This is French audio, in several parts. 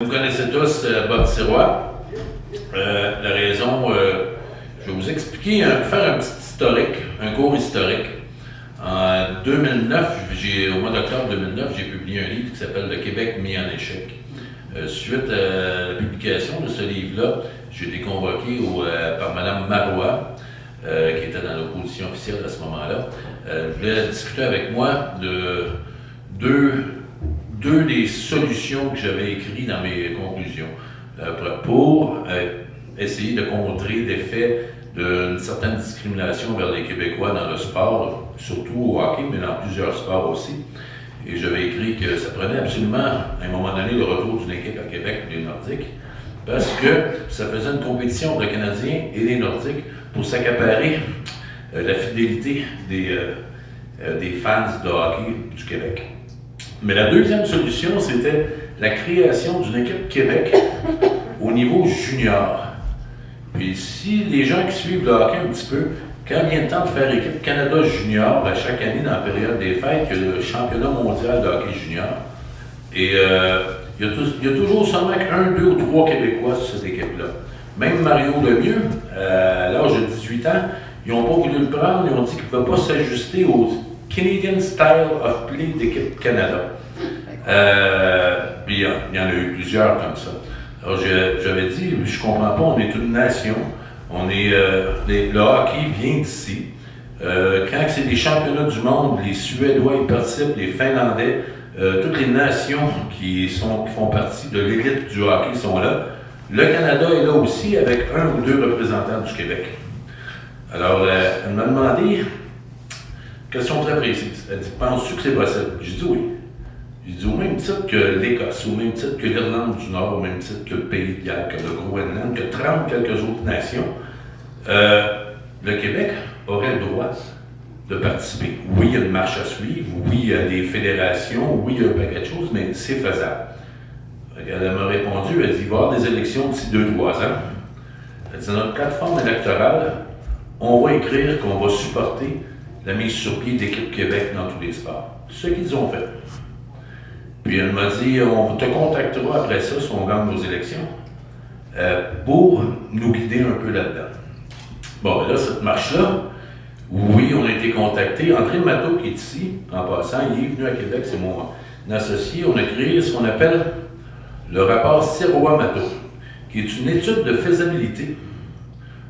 Vous connaissez tous Bob Sirois. La raison, je vais vous expliquer, faire un petit historique, un cours historique. En 2009, au mois d'octobre 2009, j'ai publié un livre qui s'appelle « Le Québec mis en échec ». Suite à la publication de ce livre-là, j'ai été convoqué par Mme Marois, qui était dans l'opposition officielle à ce moment-là. Elle voulait discuter avec moi de deux des solutions que j'avais écrites dans mes conclusions pour essayer de contrer des faits d'une certaine discrimination vers les Québécois dans le sport, surtout au hockey, mais dans plusieurs sports aussi. Et j'avais écrit que ça prenait absolument, à un moment donné, le retour d'une équipe à Québec, les Nordiques, parce que ça faisait une compétition entre les Canadiens et les Nordiques pour s'accaparer la fidélité des fans de hockey du Québec. Mais la deuxième solution, c'était la création d'une équipe Québec au niveau junior. Puis si les gens qui suivent le hockey un petit peu, quand vient le temps de faire équipe Canada junior, à chaque année dans la période des fêtes, il y a le championnat mondial de hockey junior. Et il y a toujours seulement un, deux ou trois Québécois sur cette équipe-là. Même Mario Lemieux, à l'âge de 18 ans, ils n'ont pas voulu le prendre, ils ont dit qu'il ne pouvait pas s'ajuster au Canadian Style of Play d'équipe Canada. Puis il y en a eu plusieurs comme ça. Alors j'avais dit, je comprends pas, on est une nation, le hockey vient d'ici. Quand c'est des championnats du monde, les Suédois y participent, les Finlandais, toutes les nations qui font partie de l'élite du hockey sont là. Le Canada est là aussi avec un ou deux représentants du Québec. Alors, elle m'a demandé, question très précise, elle dit, penses-tu que c'est possible? J'ai dit oui. J'ai dit au même titre que l'Écosse, au même titre que l'Irlande du Nord, au même titre que le Pays de Galles, que le Groenland, que 30 quelques autres nations, le Québec aurait le droit de participer. Oui, il y a une marche à suivre, oui, il y a des fédérations, oui, il y a un paquet de choses, mais c'est faisable. Elle m'a répondu, elle dit, il va y avoir des élections d'ici 2-3 ans. Elle dit, dans notre plateforme électorale, on va écrire qu'on va supporter la mise sur pied d'Équipe Québec dans tous les sports. C'est ce qu'ils ont fait. Puis elle m'a dit, on te contactera après ça, si on gagne nos élections, pour nous guider un peu là-dedans. Bon, ben là, cette marche-là, oui, on a été contactés. André Matteau, qui est ici, en passant, il est venu à Québec, c'est mon associé. On a créé ce qu'on appelle le rapport Sirois-Matteau, qui est une étude de faisabilité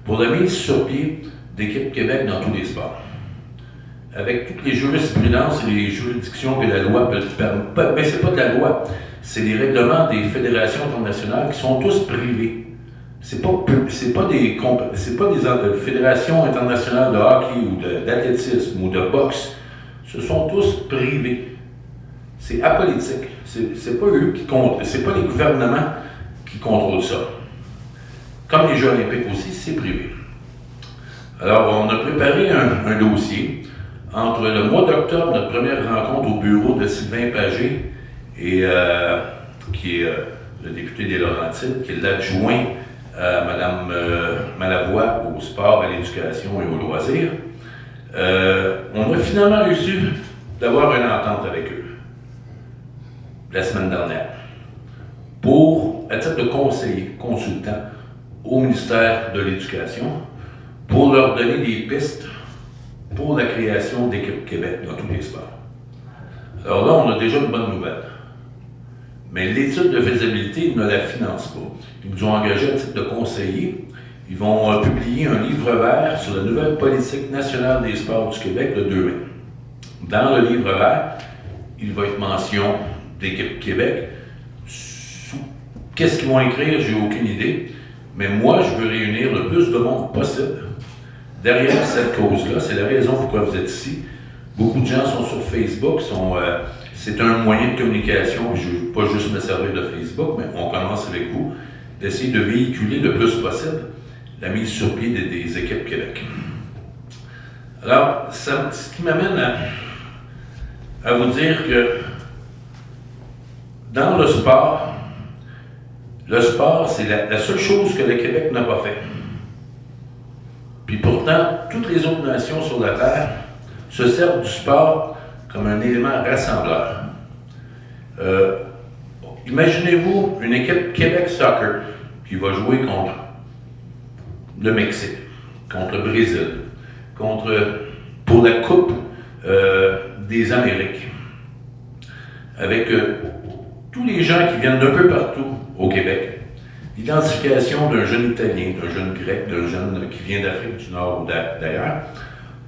pour la mise sur pied d'Équipe Québec dans tous les sports. Avec toutes les jurisprudences et les juridictions que la loi peut permettre, mais c'est pas de la loi, c'est les règlements des fédérations internationales qui sont tous privés. C'est pas des fédérations internationales de hockey ou d'athlétisme ou de boxe. Ce sont tous privés. C'est apolitique. C'est pas eux qui contrôlent, c'est pas les gouvernements qui contrôlent ça. Comme les Jeux olympiques aussi, c'est privé. Alors, on a préparé un dossier. Entre le mois d'octobre, notre première rencontre au bureau de Sylvain Pagé, qui est le député des Laurentides, qui est l'adjoint à Mme Malavoie au sport, à l'éducation et aux loisirs, on a finalement réussi d'avoir une entente avec eux la semaine dernière à titre de conseiller, consultant au ministère de l'Éducation, pour leur donner des pistes pour la création d'Équipe Québec dans tous les sports. Alors là, on a déjà une bonne nouvelle. Mais l'étude de faisabilité ne la finance pas. Ils nous ont engagés à titre de conseiller. Ils vont publier un livre vert sur la nouvelle politique nationale des sports du Québec le 2 mai. Dans le livre vert, il va être mention d'Équipe Québec. Qu'est-ce qu'ils vont écrire? J'ai aucune idée. Mais moi, je veux réunir le plus de monde possible derrière cette cause-là. C'est la raison pourquoi vous êtes ici. Beaucoup de gens sont sur Facebook, c'est un moyen de communication, je ne veux pas juste me servir de Facebook, mais on commence avec vous, d'essayer de véhiculer le plus possible la mise sur pied des équipes Québec. Alors, ce qui m'amène à vous dire que dans le sport, c'est la seule chose que le Québec n'a pas fait. Puis pourtant, toutes les autres nations sur la Terre se servent du sport comme un élément rassembleur. Imaginez-vous une équipe Québec Soccer qui va jouer contre le Mexique, contre le Brésil, pour la Coupe des Amériques, avec tous les gens qui viennent d'un peu partout au Québec. L'identification d'un jeune Italien, d'un jeune Grec, d'un jeune qui vient d'Afrique du Nord ou d'ailleurs.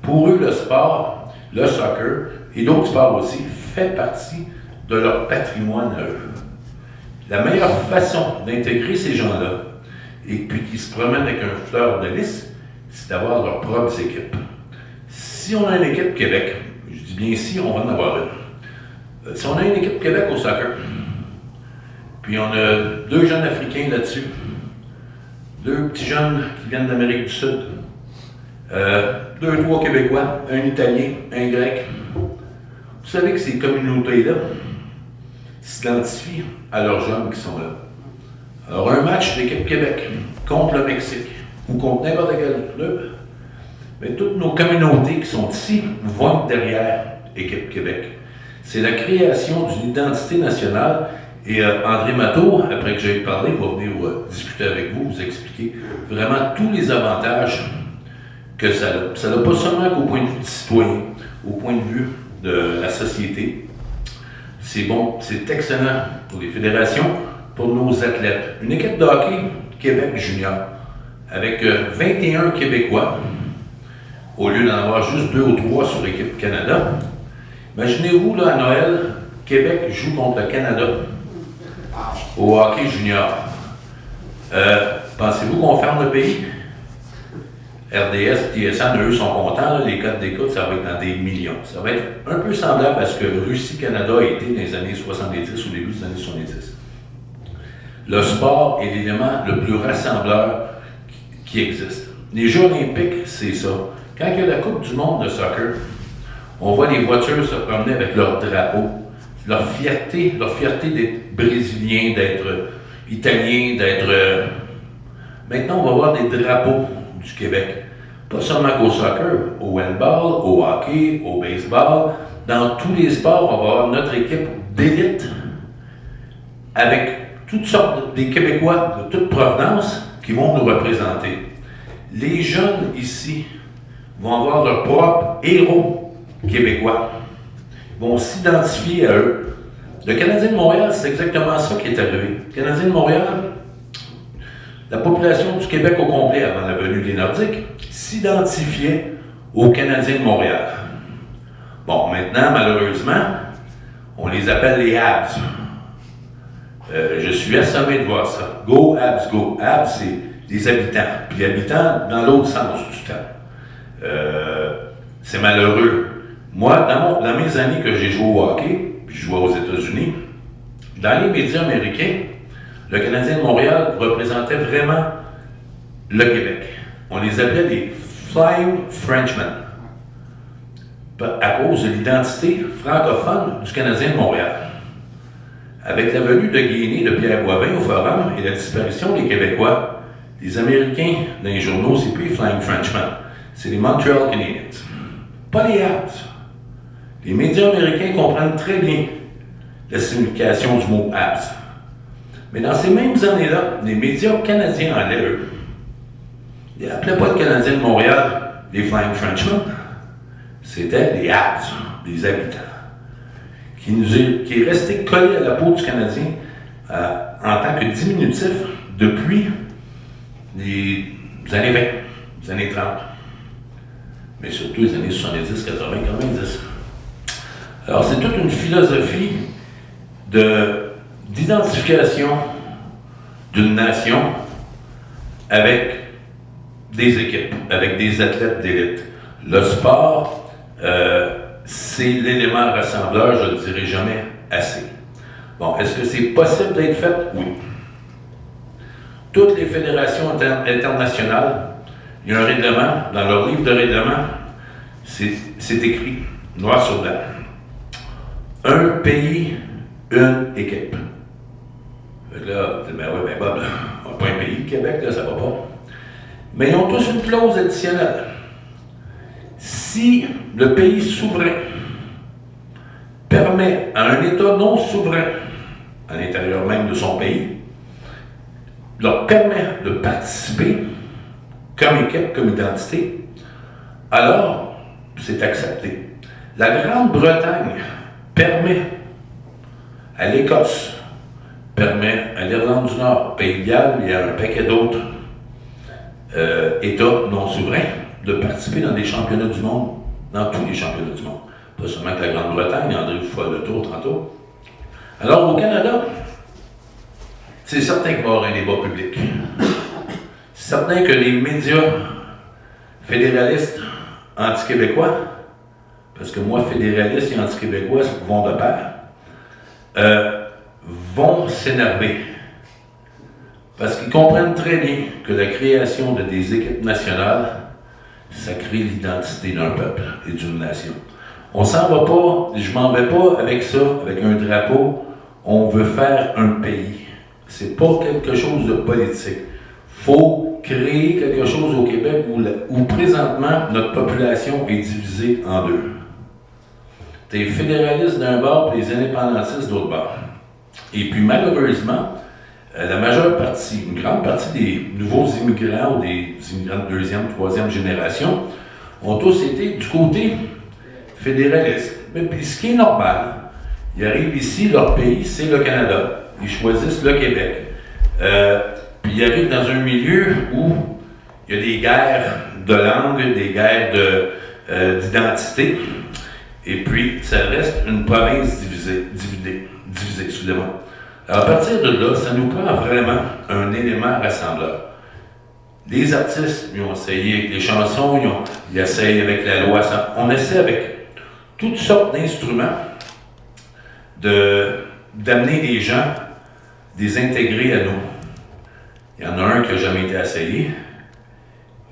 Pour eux, le sport, le soccer et d'autres sports aussi fait partie de leur patrimoine à eux. La meilleure façon d'intégrer ces gens-là, et puis qui se promènent avec un fleur de lys, c'est d'avoir leurs propres équipes. Si on a une équipe Québec, je dis bien si, on va en avoir une. Si on a une équipe Québec au soccer, puis on a 2 jeunes Africains là-dessus, 2 petits jeunes qui viennent d'Amérique du Sud, 2, 3 Québécois, un Italien, un Grec. Vous savez que ces communautés-là s'identifient à leurs jeunes qui sont là. Alors, un match d'équipe Québec contre le Mexique ou contre n'importe quel club, mais toutes nos communautés qui sont ici vont être derrière équipe Québec. C'est la création d'une identité nationale. Et André Matteau, après que j'ai parlé, va venir discuter avec vous, vous expliquer vraiment tous les avantages que ça a. Ça n'a pas seulement qu'au point de vue du citoyen, au point de vue de la société. C'est bon, c'est excellent pour les fédérations, pour nos athlètes. Une équipe de hockey Québec junior, avec 21 Québécois, au lieu d'en avoir juste 2 ou 3 sur l'équipe Canada. Imaginez-vous, là, à Noël, Québec joue contre le Canada au hockey junior. Pensez-vous qu'on ferme le pays? RDS, TSN, eux sont contents, là, les codes d'écoute, ça va être dans des millions. Ça va être un peu semblable à ce que Russie-Canada a été dans les années 70, au début des années 70. Le sport est l'élément le plus rassembleur qui existe. Les Jeux olympiques, c'est ça. Quand il y a la Coupe du monde de soccer, on voit les voitures se promener avec leur drapeau. Leur fierté d'être brésilien, d'être italien, d'être... Maintenant, on va voir des drapeaux du Québec. Pas seulement qu'au soccer, au handball, au hockey, au baseball. Dans tous les sports, on va avoir notre équipe d'élite avec toutes sortes des Québécois de toute provenance qui vont nous représenter. Les jeunes ici vont avoir leurs propres héros québécois. Vont s'identifier à eux. Le Canadien de Montréal, c'est exactement ça qui est arrivé. Le Canadien de Montréal, la population du Québec au complet, avant la venue des Nordiques, s'identifiait aux Canadiens de Montréal. Bon, maintenant, malheureusement, on les appelle les Habs. Je suis assommé de voir ça. Go Habs, go. Habs, c'est les habitants. Puis habitants dans l'autre sens du temps. C'est malheureux. Moi, dans mes années que j'ai joué au hockey, puis je jouais aux États-Unis, dans les médias américains, le Canadien de Montréal représentait vraiment le Québec. On les appelait les Flying Frenchmen, à cause de l'identité francophone du Canadien de Montréal. Avec la venue de Guéné de Pierre Boivin au Forum et la disparition des Québécois, les Américains dans les journaux, c'est plus les Flying Frenchmen, c'est les Montreal Canadiens. Pas les Habs. Les médias américains comprennent très bien la signification du mot Habs. Mais dans ces mêmes années-là, les médias canadiens anglais, eux, ils n'appelaient pas le Canadien de Montréal les Flying Frenchmen. C'était les Habs, les habitants, qui est resté collé à la peau du Canadien en tant que diminutif depuis les années 20, les années 30. Mais surtout les années 70, 80, 90. Alors, c'est toute une philosophie d'identification d'une nation avec des équipes, avec des athlètes d'élite. Le sport, c'est l'élément rassembleur, je ne le dirai jamais assez. Bon, est-ce que c'est possible d'être fait? Oui. Toutes les fédérations internationales, il y a un règlement, dans leur livre de règlement, c'est écrit, noir sur blanc. Un pays, une équipe. Fait que là, ben oui, ben Bob, on n'a pas un pays, le Québec, là, ça va pas. Mais ils ont tous une clause additionnelle. Si le pays souverain permet à un État non souverain, à l'intérieur même de son pays, leur permet de participer comme équipe, comme identité, alors c'est accepté. La Grande-Bretagne permet à l'Écosse, permet à l'Irlande du Nord, Pays de Galles et à un paquet d'autres États non souverains de participer dans des championnats du monde, dans tous les championnats du monde. Pas seulement que la Grande-Bretagne, André vous fera le tour tantôt. Alors au Canada, c'est certain qu'il va y avoir un débat public. C'est certain que les médias fédéralistes anti-québécois, parce que moi, fédéralistes et anti-québécois vont de pair, vont s'énerver. Parce qu'ils comprennent très bien que la création de des équipes nationales, ça crée l'identité d'un peuple et d'une nation. On s'en va pas, je m'en vais pas avec ça, avec un drapeau. On veut faire un pays. C'est pas quelque chose de politique. Faut créer quelque chose au Québec où présentement notre population est divisée en deux. T'es fédéraliste d'un bord et les indépendantistes d'autre bord. Et puis malheureusement, la majeure partie, une grande partie des nouveaux immigrants ou des immigrants de deuxième, troisième génération ont tous été du côté fédéraliste. Mais puis ce qui est normal, ils arrivent ici, leur pays, c'est le Canada. Ils choisissent le Québec. Puis ils arrivent dans un milieu où il y a des guerres de langue, des guerres d'identité. Et puis, ça reste une province divisée, excusez-moi. Alors, à partir de là, ça nous prend vraiment un élément rassembleur. Les artistes, ils ont essayé avec les chansons, ils essayent avec la loi. On essaie avec toutes sortes d'instruments d'amener les gens, des intégrer à nous. Il y en a un qui n'a jamais été essayé,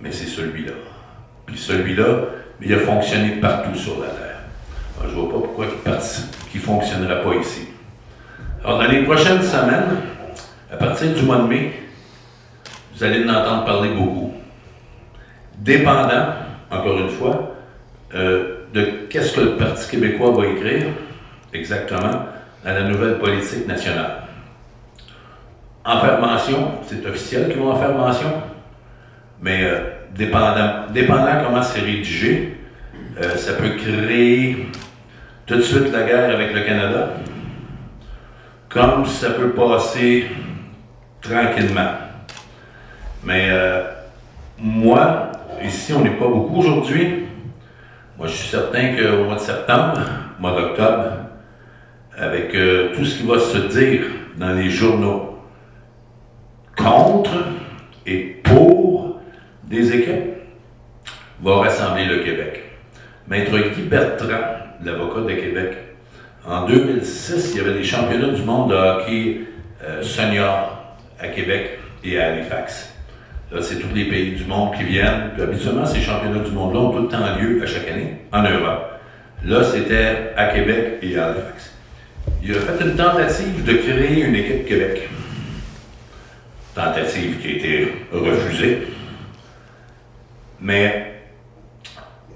mais c'est celui-là. Puis celui-là, il a fonctionné partout sur la Terre. Alors, je ne vois pas pourquoi il ne fonctionnera pas ici. Alors, dans les prochaines semaines, à partir du mois de mai, vous allez en entendre parler beaucoup. Dépendant, encore une fois, de qu'est-ce que le Parti québécois va écrire exactement à la nouvelle politique nationale. En faire mention, c'est officiel qu'ils vont en faire mention, mais dépendant comment c'est rédigé, ça peut créer tout de suite la guerre avec le Canada, comme ça peut passer tranquillement. Mais moi, ici, on n'est pas beaucoup aujourd'hui. Moi, je suis certain qu'au mois de septembre, mois d'octobre, avec tout ce qui va se dire dans les journaux contre et pour des équipes, va rassembler le Québec. Maître Guy Bertrand, l'avocat de Québec, en 2006, il y avait les championnats du monde de hockey senior à Québec et à Halifax. Là, c'est tous les pays du monde qui viennent. Puis, habituellement, ces championnats du monde-là ont tout le temps lieu à chaque année en Europe. Là, c'était à Québec et à Halifax. Il a fait une tentative de créer une équipe Québec. Tentative qui a été refusée. Mais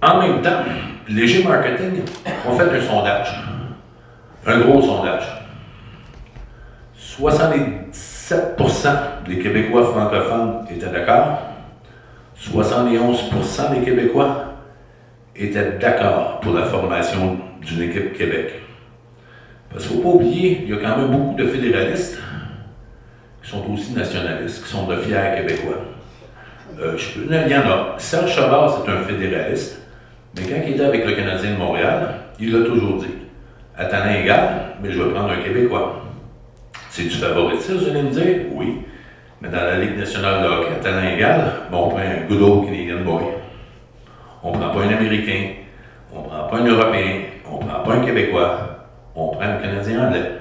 en même temps, Léger Marketing ont fait un sondage. Un gros sondage. 77% des Québécois francophones étaient d'accord. 71% des Québécois étaient d'accord pour la formation d'une équipe Québec. Parce qu'il ne faut pas oublier, il y a quand même beaucoup de fédéralistes qui sont aussi nationalistes, qui sont de fiers Québécois. Il y en a. Serge Chavard, c'est un fédéraliste, mais quand il était avec le Canadien de Montréal, il l'a toujours dit. À talent égal, mais je vais prendre un Québécois. C'est du favoritisme, vous allez me dire? Oui. Mais dans la Ligue nationale de hockey, à talent égal, on prend un good old Canadian boy. On ne prend pas un Américain, on ne prend pas un Européen, on ne prend pas un Québécois, on prend un Canadien anglais.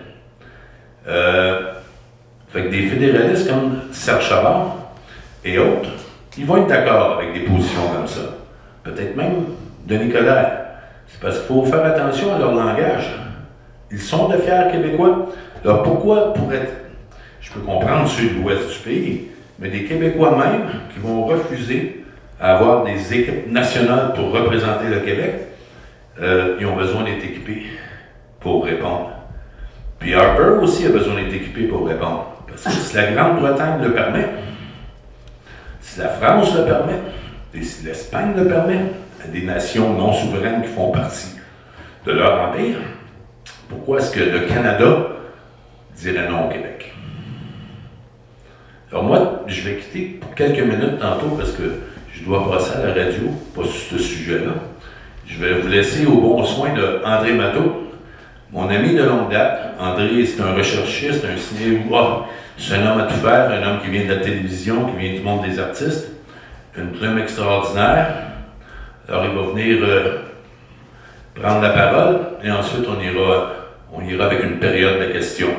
Fait que des fédéralistes comme Serge Chavard et autres, ils vont être d'accord avec des positions comme ça. Peut-être même Denis Coderre. C'est parce qu'il faut faire attention à leur langage. Ils sont de fiers Québécois. Alors pourquoi, je peux comprendre ceux de l'ouest du pays, mais des Québécois même qui vont refuser à avoir des équipes nationales pour représenter le Québec, ils ont besoin d'être équipés pour répondre. Puis Harper aussi a besoin d'être équipé pour répondre. Parce que si la Grande-Bretagne le permet, si la France le permet, et si l'Espagne le permet, des nations non souveraines qui font partie de leur empire, pourquoi est-ce que le Canada dirait non au Québec? Alors moi, je vais quitter pour quelques minutes tantôt parce que je dois passer à la radio, pas sur ce sujet-là. Je vais vous laisser au bon soin de André Matteau, mon ami de longue date. André, c'est un recherchiste, un cinéma, c'est un homme à tout faire, un homme qui vient de la télévision, qui vient du monde des artistes, une plume extraordinaire. Alors il va venir prendre la parole et ensuite on ira avec une période de questions.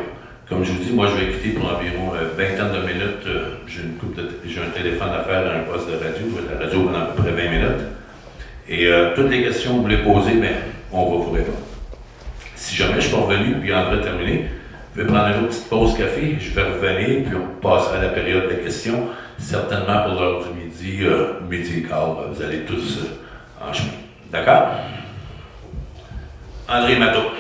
Comme je vous dis, moi je vais quitter pour environ vingtaine de minutes. J'ai un téléphone à faire dans un poste de radio. Je vais être à la radio pendant à peu près 20 minutes. Et toutes les questions que vous voulez poser, bien, on va vous répondre. Si jamais je suis revenu, puis André a terminé, je vais prendre une autre petite pause café, je vais revenir, puis on passera à la période de questions. Certainement pour l'heure du midi, midi et quart, vous allez tous en chemin. D'accord? André Matteau.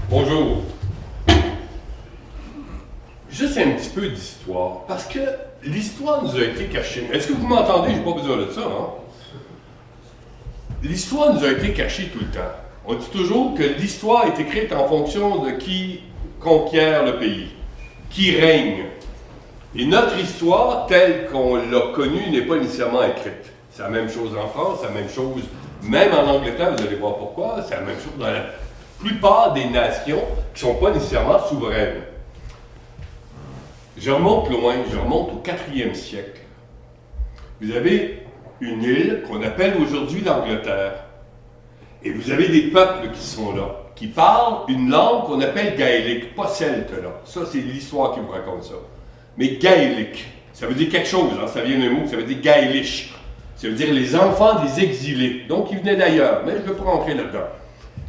Bonjour. Juste un petit peu d'histoire, parce que l'histoire nous a été cachée. Est-ce que vous m'entendez? Je n'ai pas besoin de ça, hein? L'histoire nous a été cachée tout le temps. On dit toujours que l'histoire est écrite en fonction de qui conquiert le pays, qui règne. Et notre histoire, telle qu'on l'a connue, n'est pas nécessairement écrite. C'est la même chose en France, c'est la même chose même en Angleterre, vous allez voir pourquoi, c'est la même chose dans la plupart des nations qui ne sont pas nécessairement souveraines. Je remonte loin, je remonte au 4e siècle. Vous avez une île qu'on appelle aujourd'hui l'Angleterre. Et vous avez des peuples qui sont là, qui parlent une langue qu'on appelle gaélique, pas celte là. Ça, c'est l'histoire qui vous raconte ça. Mais gaélique, ça veut dire quelque chose, hein? Ça vient d'un mot, ça veut dire gaélish. Ça veut dire les enfants des exilés. Donc, ils venaient d'ailleurs, mais je ne vais pas rentrer là-dedans.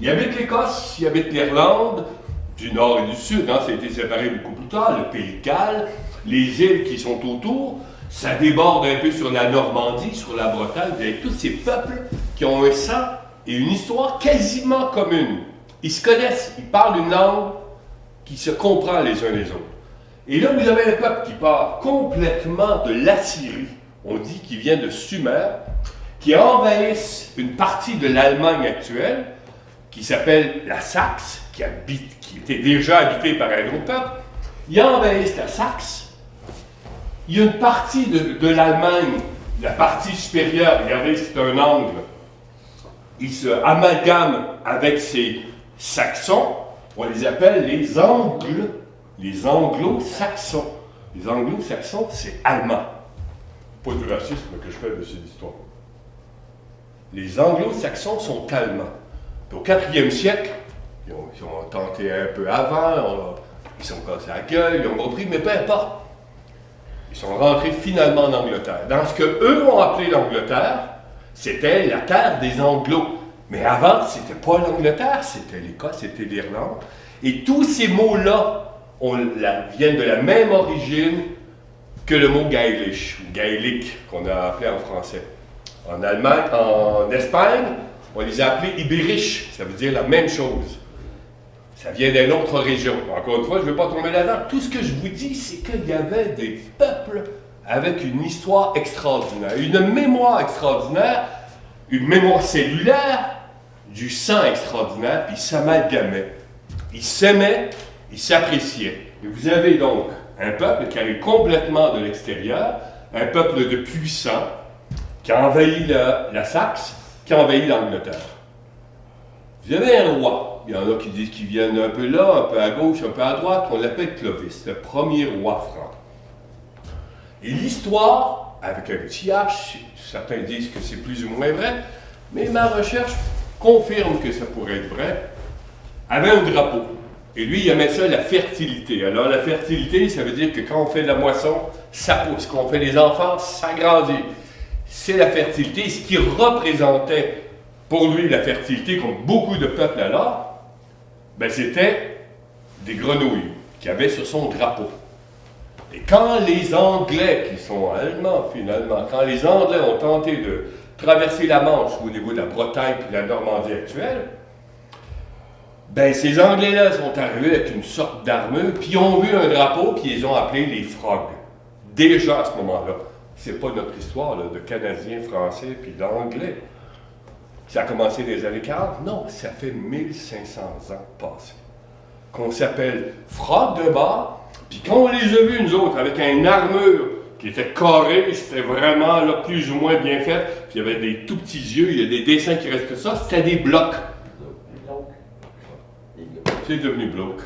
Ils habitent l'Écosse, ils habitent l'Irlande, du nord et du sud, hein, ça a été séparé beaucoup plus tard, le Pays de Galles, les îles qui sont autour, ça déborde un peu sur la Normandie, sur la Bretagne, vous avez tous ces peuples qui ont un sang et une histoire quasiment commune. Ils se connaissent, ils parlent une langue qui se comprend les uns les autres. Et là, vous avez un peuple qui part complètement de l'Assyrie, on dit qu'il vient de Sumer, qui envahissent une partie de l'Allemagne actuelle, qui s'appelle la Saxe, qui était déjà habitée par un autre peuple. Ils envahissent la Saxe. Il y a une partie de l'Allemagne, la partie supérieure, regardez, c'est un angle. Ils se amalgament avec ces Saxons. On les appelle les Anglo-Saxons. Les Anglo-Saxons, c'est allemand. Pas du racisme que je fais de cette histoire. Les Anglo-Saxons sont allemands. Puis au 4e siècle, ils ont tenté un peu avant, ils sont cassés la gueule, ils ont repris, mais peu importe. Ils sont rentrés finalement en Angleterre. Dans ce qu'eux ont appelé l'Angleterre, c'était la terre des Anglos. Mais avant, c'était pas l'Angleterre, c'était l'Écosse, c'était l'Irlande. Et tous ces mots-là viennent de la même origine que le mot gaélish, ou gaélique, qu'on a appelé en français. En Allemagne, en Espagne, on les a appelés ibériches, ça veut dire la même chose. Ça vient d'une autre région. Encore une fois, je ne vais pas tomber là-dedans. Tout ce que je vous dis, c'est qu'il y avait des peuples avec une histoire extraordinaire, une mémoire extraordinaire, une mémoire cellulaire, du sang extraordinaire, puis ils s'amalgamaient. Ils s'aimaient, ils s'appréciaient. Et vous avez donc un peuple qui arrive complètement de l'extérieur, un peuple de puissants, qui a envahi la Saxe, qui a envahi l'Angleterre. Vous avez un roi. Il y en a qui disent qu'il vient un peu là, un peu à gauche, un peu à droite. On l'appelle Clovis, le premier roi franc. Et l'histoire, avec un petit H, certains disent que c'est plus ou moins vrai, mais ma recherche confirme que ça pourrait être vrai, avait un drapeau. Et lui, il aimait ça, la fertilité. Alors, la fertilité, ça veut dire que quand on fait de la moisson, ça pousse. Quand on fait des enfants, ça grandit. C'est la fertilité. Ce qui représentait pour lui la fertilité, comme beaucoup de peuples alors, ben, c'était des grenouilles qu'il avait sur son drapeau. Et quand les Anglais, qui sont allemands finalement, quand les Anglais ont tenté traverser la Manche au niveau de la Bretagne et de la Normandie actuelle, ben ces Anglais-là sont arrivés avec une sorte d'armure, puis ils ont vu un drapeau, puis ils ont appelé les Frogs. Déjà à ce moment-là. C'est pas notre histoire là, de Canadiens, Français, puis d'Anglais. Ça a commencé dans les années 40? Non, ça fait 1500 ans passés. Qu'on s'appelle Frog de bord, puis quand on les a vus, nous autres, avec une armure qui était carrée, c'était vraiment là, plus ou moins bien fait, puis il y avait des tout petits yeux, il y a des dessins qui restaient ça, c'était des blocs. C'est devenu bloc.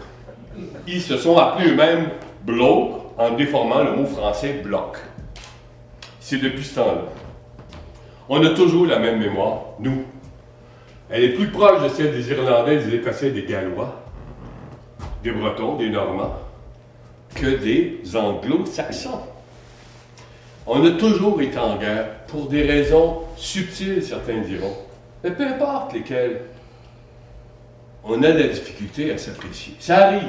Ils se sont appelés eux-mêmes bloc en déformant le mot français bloc. C'est depuis ce temps-là. On a toujours la même mémoire, nous. Elle est plus proche de celle des Irlandais, des Écossais, des Gallois, des Bretons, des Normands, que des Anglo-Saxons. On a toujours été en guerre pour des raisons subtiles, certains diront, mais peu importe lesquelles. On a de la difficulté à s'apprécier. Ça arrive.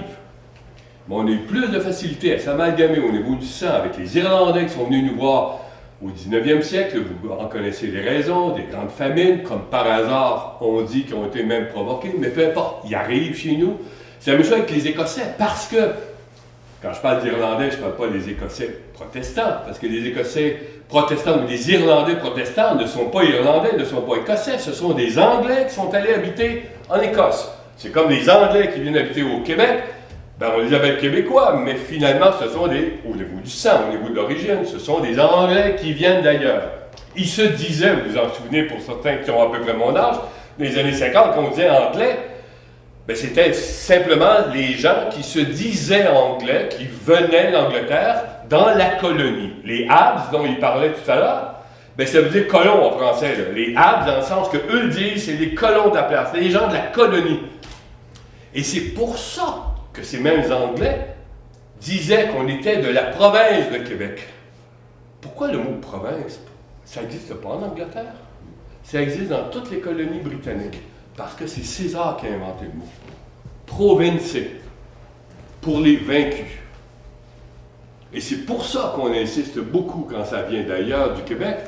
Mais on a eu plus de facilité à s'amalgamer au niveau du sang avec les Irlandais qui sont venus nous voir au 19e siècle. Vous en connaissez les raisons, des grandes famines, comme par hasard, on dit, qui ont été même provoquées, mais peu importe, ils arrivent chez nous. C'est la même chose avec les Écossais, parce que, quand je parle d'Irlandais, je ne parle pas des Écossais protestants, parce que les Écossais protestants ou les Irlandais protestants ne sont pas Irlandais, ne sont pas Écossais, ce sont des Anglais qui sont allés habiter en Écosse. C'est comme les Anglais qui viennent habiter au Québec, ben on les appelle Québécois, mais finalement ce sont des, au niveau du sang, au niveau de l'origine, ce sont des Anglais qui viennent d'ailleurs. Ils se disaient, vous vous en souvenez pour certains qui ont à peu près mon âge, dans les années 50, quand on disait anglais, ben c'était simplement les gens qui se disaient anglais, qui venaient d'Angleterre dans la colonie. Les Habs dont il parlait tout à l'heure, ben ça veut dire colons en français. Là. Les Habs, dans le sens que eux le disent, c'est les colons de la place, c'est les gens de la colonie. Et c'est pour ça que ces mêmes Anglais disaient qu'on était de la province de Québec. Pourquoi le mot province? Ça n'existe pas en Angleterre. Ça existe dans toutes les colonies britanniques. Parce que c'est César qui a inventé le mot. Province, pour les vaincus. Et c'est pour ça qu'on insiste beaucoup, quand ça vient d'ailleurs du Québec,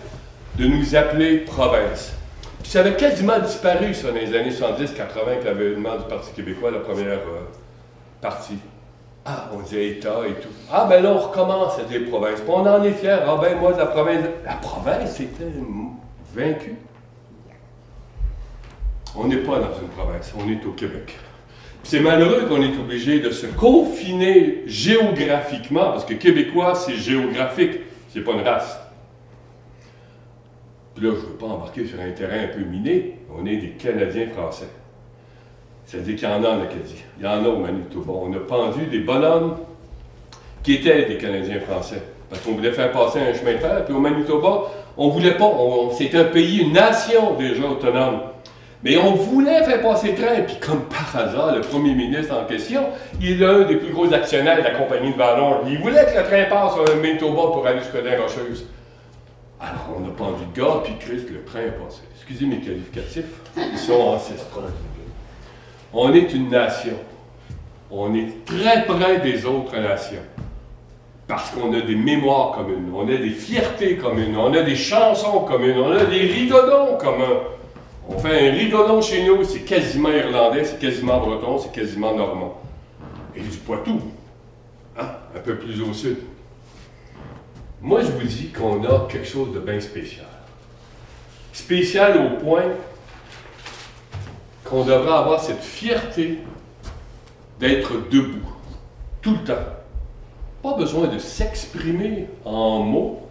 de nous appeler province. Puis ça avait quasiment disparu, ça, dans les années 70-80, avec l'avènement du Parti québécois, la première partie. Ah, on disait État et tout. Ah, ben là, on recommence à dire province. Puis on en est fiers. Ah, ben moi, la province était vaincue. On n'est pas dans une province, on est au Québec. C'est malheureux qu'on est obligé de se confiner géographiquement, parce que québécois, c'est géographique, c'est pas une race. Puis là, je ne veux pas embarquer sur un terrain un peu miné, on est des Canadiens français. C'est-à-dire qu'il y en a en Acadie, il y en a au Manitoba. On a pendu des bonhommes qui étaient des Canadiens français, parce qu'on voulait faire passer un chemin de fer, puis au Manitoba, on ne voulait pas, c'était un pays, une nation déjà autonome. Mais on voulait faire passer le train, puis comme par hasard, le premier ministre en question, il est un des plus gros actionnaires de la compagnie de Vallon. Il voulait que le train passe sur le Manitoba pour aller jusqu'à la Rocheuse. Alors, on a pendu le gars, puis Christ, le train est passé. Excusez mes qualificatifs, ils sont ancestraux. On est une nation. On est très près des autres nations. Parce qu'on a des mémoires communes, on a des fiertés communes, on a des chansons communes, on a des rigodons communs. On fait un rigodon chez nous, c'est quasiment irlandais, c'est quasiment breton, c'est quasiment normand. Et du Poitou, hein, un peu plus au sud. Moi, je vous dis qu'on a quelque chose de bien spécial. Spécial au point qu'on devrait avoir cette fierté d'être debout, tout le temps. Pas besoin de s'exprimer en mots.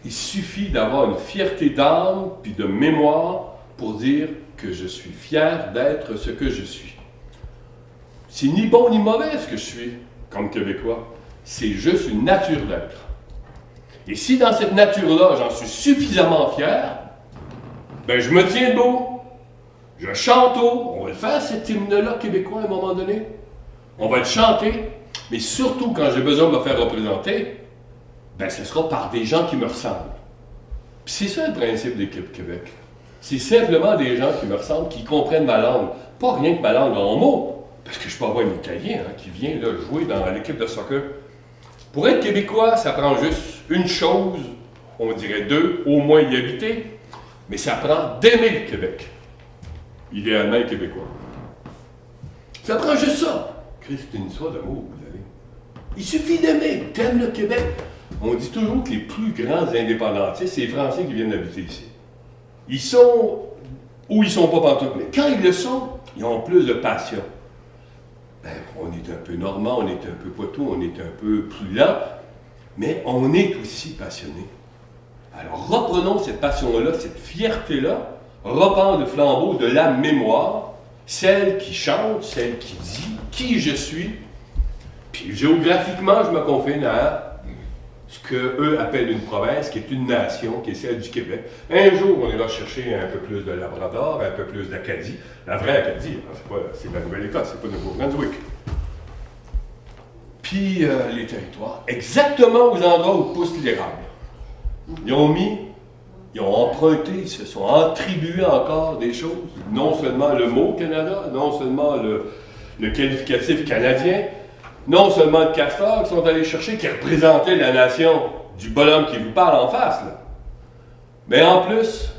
Il suffit d'avoir une fierté d'âme puis de mémoire pour dire que je suis fier d'être ce que je suis. C'est ni bon ni mauvais ce que je suis, comme Québécois. C'est juste une nature d'être. Et si dans cette nature-là, j'en suis suffisamment fier, ben je me tiens debout, je chante haut. On va le faire, cet hymne-là québécois, à un moment donné. On va le chanter, mais surtout quand j'ai besoin de me faire représenter, ben ce sera par des gens qui me ressemblent. Puis c'est ça le principe d'Équipe Québec. C'est simplement des gens qui me ressemblent, qui comprennent ma langue. Pas rien que ma langue en mots, parce que je peux avoir un Italien qui vient là, jouer dans l'équipe de soccer. Pour être québécois, ça prend juste une chose, on dirait deux, au moins y habiter, Mais ça prend d'aimer le Québec. Idéalement, les Québécois. Ça prend juste ça. Christ, c'est une histoire d'amour, vous savez. Il suffit d'aimer. T'aimes le Québec. On dit toujours que les plus grands indépendantistes, c'est les Français qui viennent habiter ici. Ils sont ou ils sont pas pantoute, mais quand ils le sont, ils ont plus de passion. Ben, on est un peu normand, on est un peu poitou, on est un peu plus lent, mais on est aussi passionné. Alors reprenons cette passion-là, cette fierté-là, reprendre le flambeau de la mémoire, celle qui chante, celle qui dit qui je suis. Puis géographiquement, je me confine à ce qu'eux appellent une province, qui est une nation, qui est celle du Québec. Un jour, on ira chercher un peu plus de Labrador, un peu plus d'Acadie. La vraie Acadie, c'est la Nouvelle-Écosse, c'est pas Nouveau-Brunswick. Puis les territoires, exactement aux endroits où poussent l'érable. Ils ont emprunté, ils se sont attribués encore des choses. Non seulement le mot Canada, non seulement le qualificatif canadien, non seulement le castor qui sont allés chercher, qui représentait la nation du bonhomme qui vous parle en face, là. Mais en plus,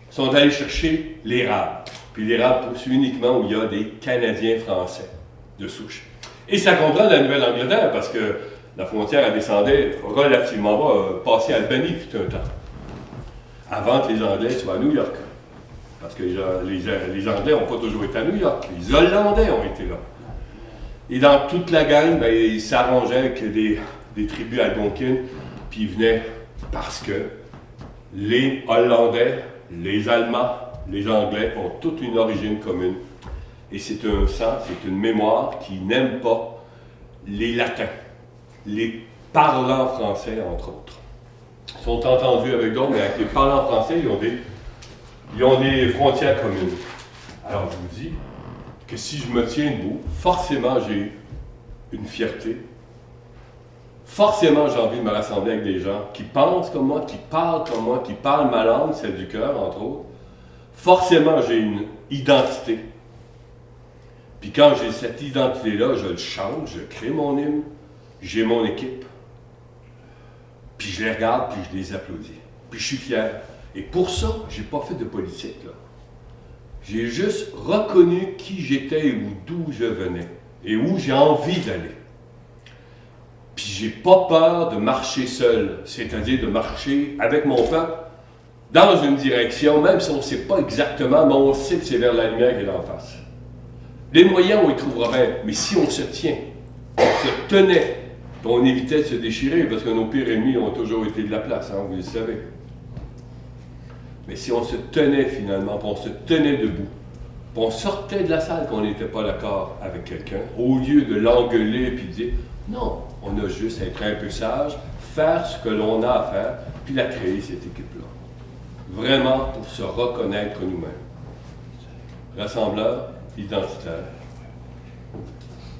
ils sont allés chercher l'érable. Puis l'érable pousse uniquement où il y a des Canadiens français de souche. Et ça comprend la Nouvelle-Angleterre, parce que la frontière, elle descendait relativement bas, passée à Albany, fut un temps. Avant que les Anglais soient à New York. Parce que les Anglais n'ont pas toujours été à New York. Les Hollandais ont été là. Et dans toute la gang, ben, ils s'arrangeaient avec des tribus algonquines, puis ils venaient parce que les Hollandais, les Allemands, les Anglais ont toute une origine commune. Et c'est un sang, c'est une mémoire qui n'aime pas les Latins, les parlants français, entre autres. Ils sont entendus avec d'autres, mais avec les parlants français, ils ont des frontières communes. Alors je vous dis que si je me tiens debout, forcément j'ai une fierté. Forcément j'ai envie de me rassembler avec des gens qui pensent comme moi, qui parlent ma langue, celle du cœur, entre autres. Forcément j'ai une identité. Puis quand j'ai cette identité-là, je le chante, je crée mon hymne, j'ai mon équipe. Puis je les regarde, puis je les applaudis. Puis je suis fier. Et pour ça, j'ai pas fait de politique, là. J'ai juste reconnu qui j'étais et d'où je venais. Et où j'ai envie d'aller. Puis j'ai pas peur de marcher seul. C'est-à-dire de marcher avec mon peuple dans une direction, même si on ne sait pas exactement, mais on sait que c'est vers la lumière qui est en face. Les moyens, on y trouvera bien. Mais si on se tient, on se tenait, on évitait de se déchirer, parce que nos pires ennemis ont toujours été de la place, hein, vous le savez. Mais si on se tenait finalement, puis on se tenait debout, puis on sortait de la salle qu'on n'était pas d'accord avec quelqu'un, au lieu de l'engueuler puis de dire non, on a juste à être un peu sage, faire ce que l'on a à faire, puis la créer, cette équipe-là. Vraiment pour se reconnaître nous-mêmes. Rassembleur, identitaire,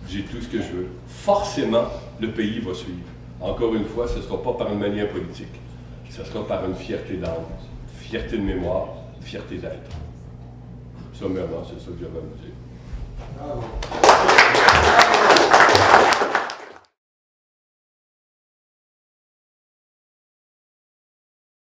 j'ai tout ce que je veux. Forcément, le pays va suivre. Encore une fois, ce ne sera pas par une manière politique, ce sera par une fierté d'âme. Fierté de mémoire, fierté d'être. Sommairement, c'est ça que j'avais à vous dire. Bravo.